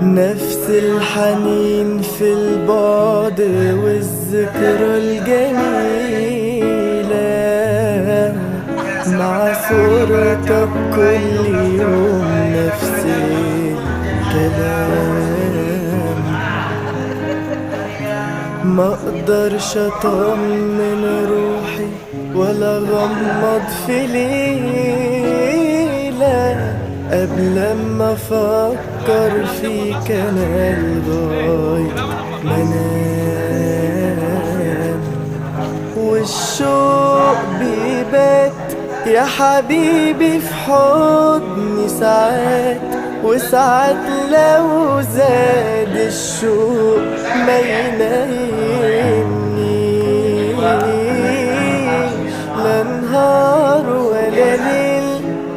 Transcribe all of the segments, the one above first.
نفس الحنين في البعد والذكرى الجميلة مع صورتك كل يوم نفس الكلام. ما اقدرش اطمن روحي ولا غمض في ليلة قبل ما افكر فيك انا لغاية ما انام. والشوق بيبات يا حبيبي في حضني ساعات، وساعات لو زاد الشوق ما ينامنيش. لا نهار ولا ليل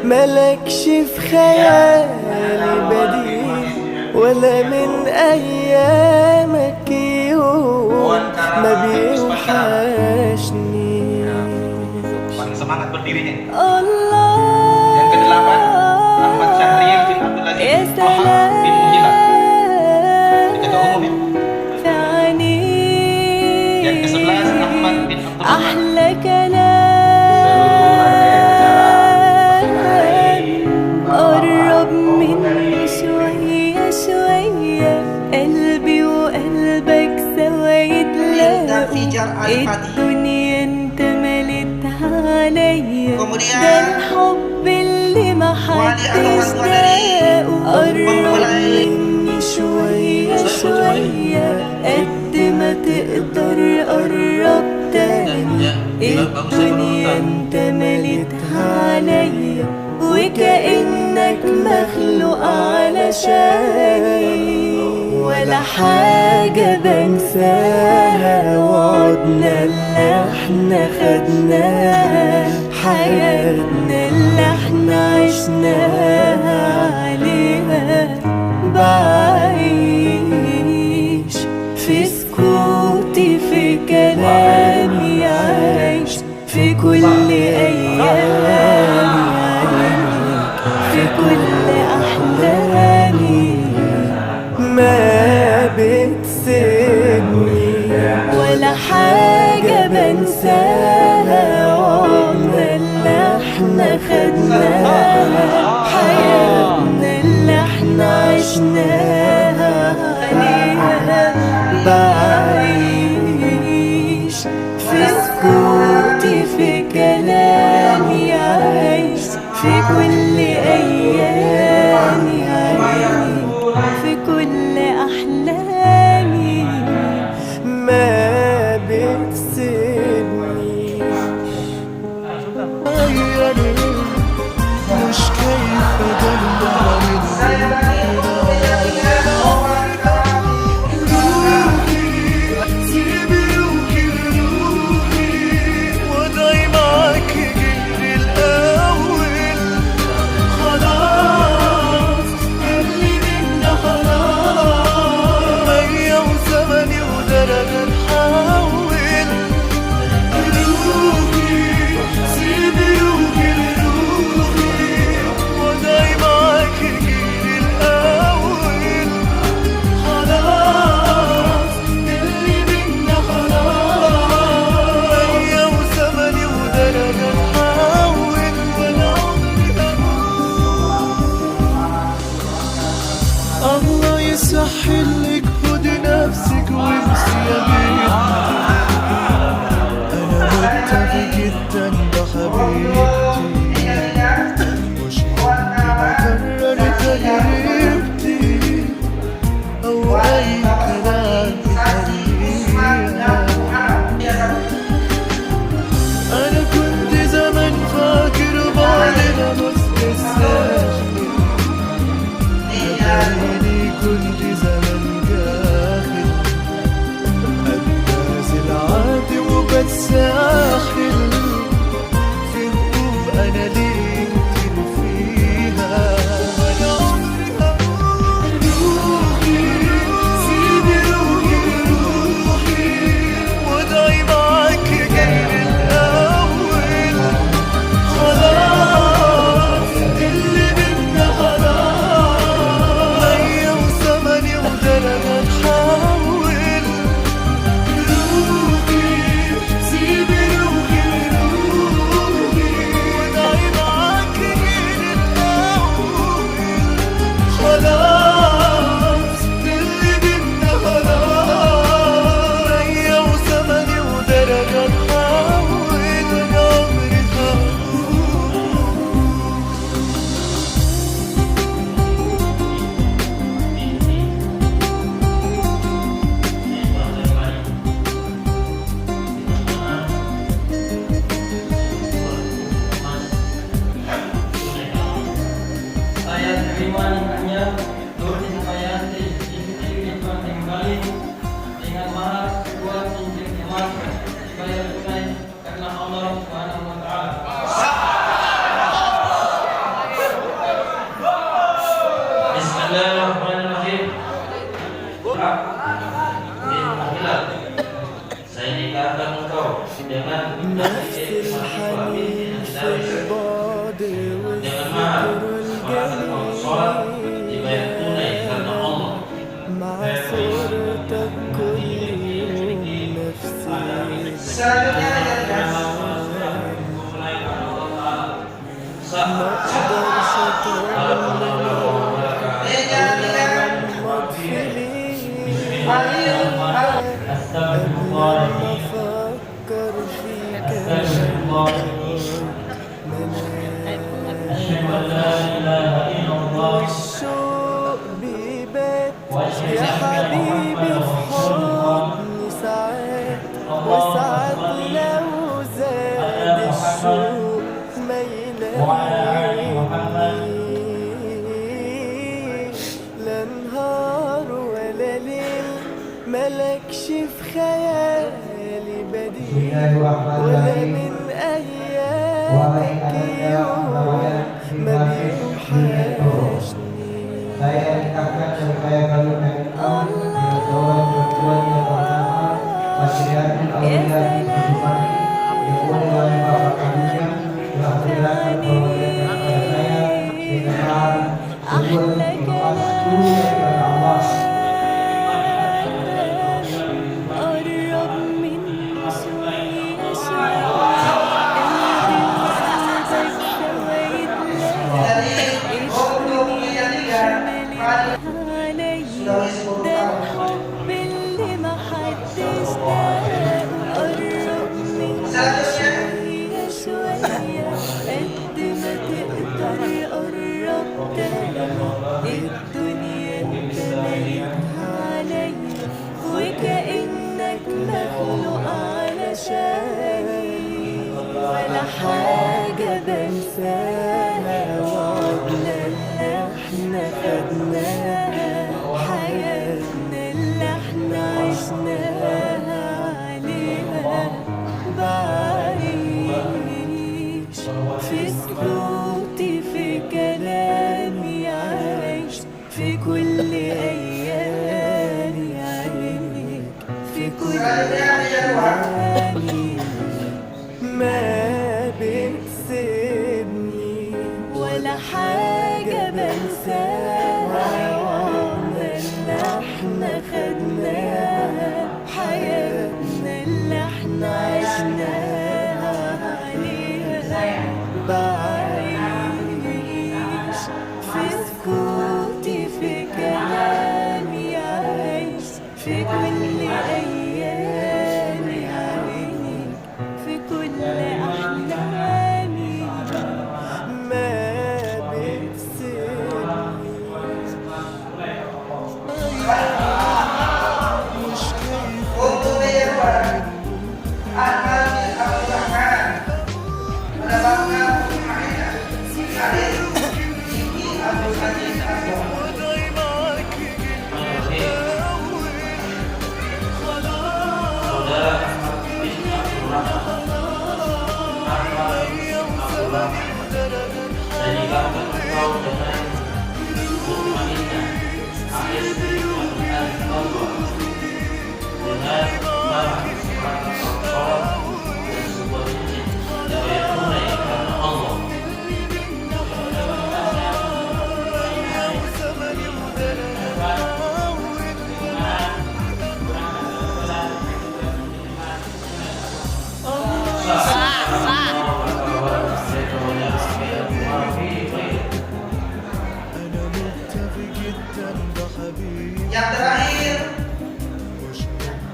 ملكش في خيالي بديل، ولا من ايامك يوم ما بيوحشني. Semangat berdirinya. Allah. Yang ke-8 Ahmad Syahriil bin Abdul Aziz Wahab bin Muhyiddin. Ketua umum ya. Yang ke-11 Ahmad bin Abdul قرب مني شوية شوية، قلبي وقلبك سوا يتلاقوا. الدنيا انت مليتها عليا، ده الحب اللي محدش لاقه. قرب مني شوية شوية، قد ما تقدر قرب تاني. الدنيا انت مليتها عليا، وكأنك مخلوق علشاني. ولا حاجة بنساها وعدنا اللي احنا خدناها، حياتنا اللي احنا عشناها عليها. بعيش في سكوتي في كلامي، عايش في كل أيامي، في كل أحلامي. ما بتسيبني ولا حاجة بنساها، عمرنا اللي احنا خدناها، حياتنا اللي احنا عشناها عليها. بعيش في سكوتي في كلامي، عايش في كل أيامي، في كل أحلامي. ما بتسيبنيش. مش كيف الله يسهل لك خد نفسك وامشي يا بنتي. انا متفق جدا بحبيبتي، مش ممكن اكرر تجربتي او اي كلام يخليها. انا كنت زمان فاكر بعدنا بس لسه كنت زمن جاهل، أبداز العادي وبس آخر. في هدوء أنا ليه كتير فيها. أنا عمري أقول روحي سيبي روحي روحي، وأدعي معاك غير الأول. wanitanya Nurul Hayanti istri Ridwan Timbaling dengan mahar sebuah cincin emas dibayar tunai karena Allah Subhanahu wa taala. Bismillahirrahmanirrahim. Saya nikahkan engkau dengan نفس الحنين في البعد والذكر الجميل مع صورتك كل يوم نفسي ما اقدرش اغمض في ليل افكر فيك والشوق بيبات يا حبيبي في حضني ساعات وساعات لو زاد الشوق ما يلاقيش لا نهار ولا ليل ملكش في خيالي بديل ولا من أيامك يوم ما بيوحشني Saya nikahkan dan saya kawinkan engkau dengan seorang perempuan yang bernama Masyiatul Aulia Al-Jumani yang oleh wali bapa kandungnya telah berikan perwalian kepada saya dengan mahar sebuah emas tunai kepada Allah. ده الحب اللي محدش داقه قرب مني شوية شوية قد ما تقدر قرب تاني الدنيا انت ملكها عليا وكأنك مخلوق علشاني ولا حاجة بنساها وعدنا اللي احنا خدناها حياتنا اللي احنا عشناها عليها بعيش في سكوتي في كلامي عايش في كل ايامي عينيك في كل ايامي ما بتسيبني ولا حاجة بنساها وعمرنا اللي احنا خدناها حياتنا اللي احنا عشناها عليها بعيش في سكوتي في كلامي عايش في كل أيامي عينيك في كل أحلامي ما بتسيبني مش وضعي معاك Saya nikahkan engkau dengan wanita akhir kehidupan Allah dengan mahar seperangkat sholat dan sebuah cincin dibayar tunai karena Allah. أنا مكتفي جدا بحبيبي Yang terakhir,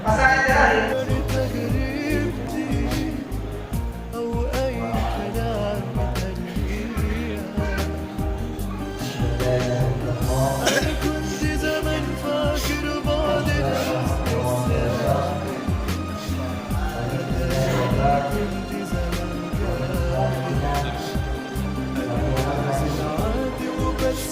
pasangan terakhir. تجربتي أو أي كلام تنبيها أنا كنت زمان فاكر بعدنا كنت زمان جاهل أنا عادي وبس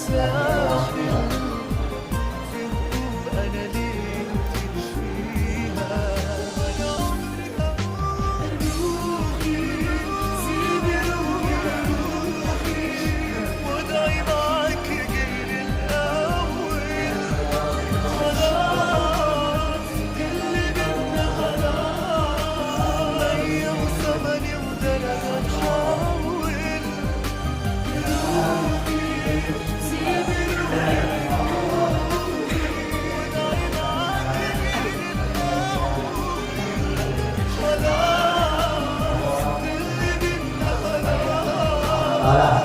Salah.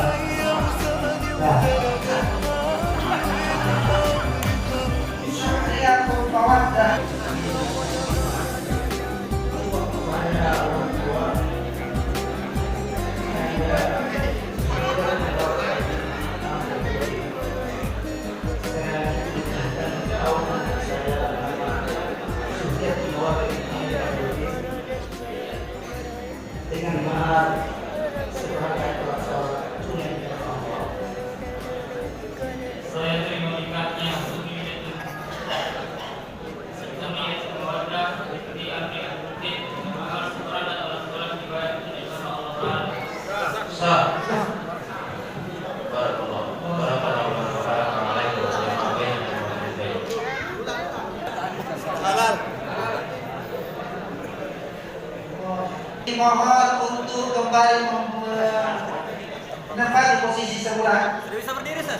Nah. Dengan mahal sebagai pelaksanaan tunai Allah. Saya terima nikahnya Kami keluarga di Akhir Bukit mahal syukuran dan orang dibayar tunai karena Allah. Sah. Barakallah. Assalamualaikum warahmatullahi wabarakatuh. Mohon untuk kembali menempati posisi semula. Sudah bisa berdiri, Sir?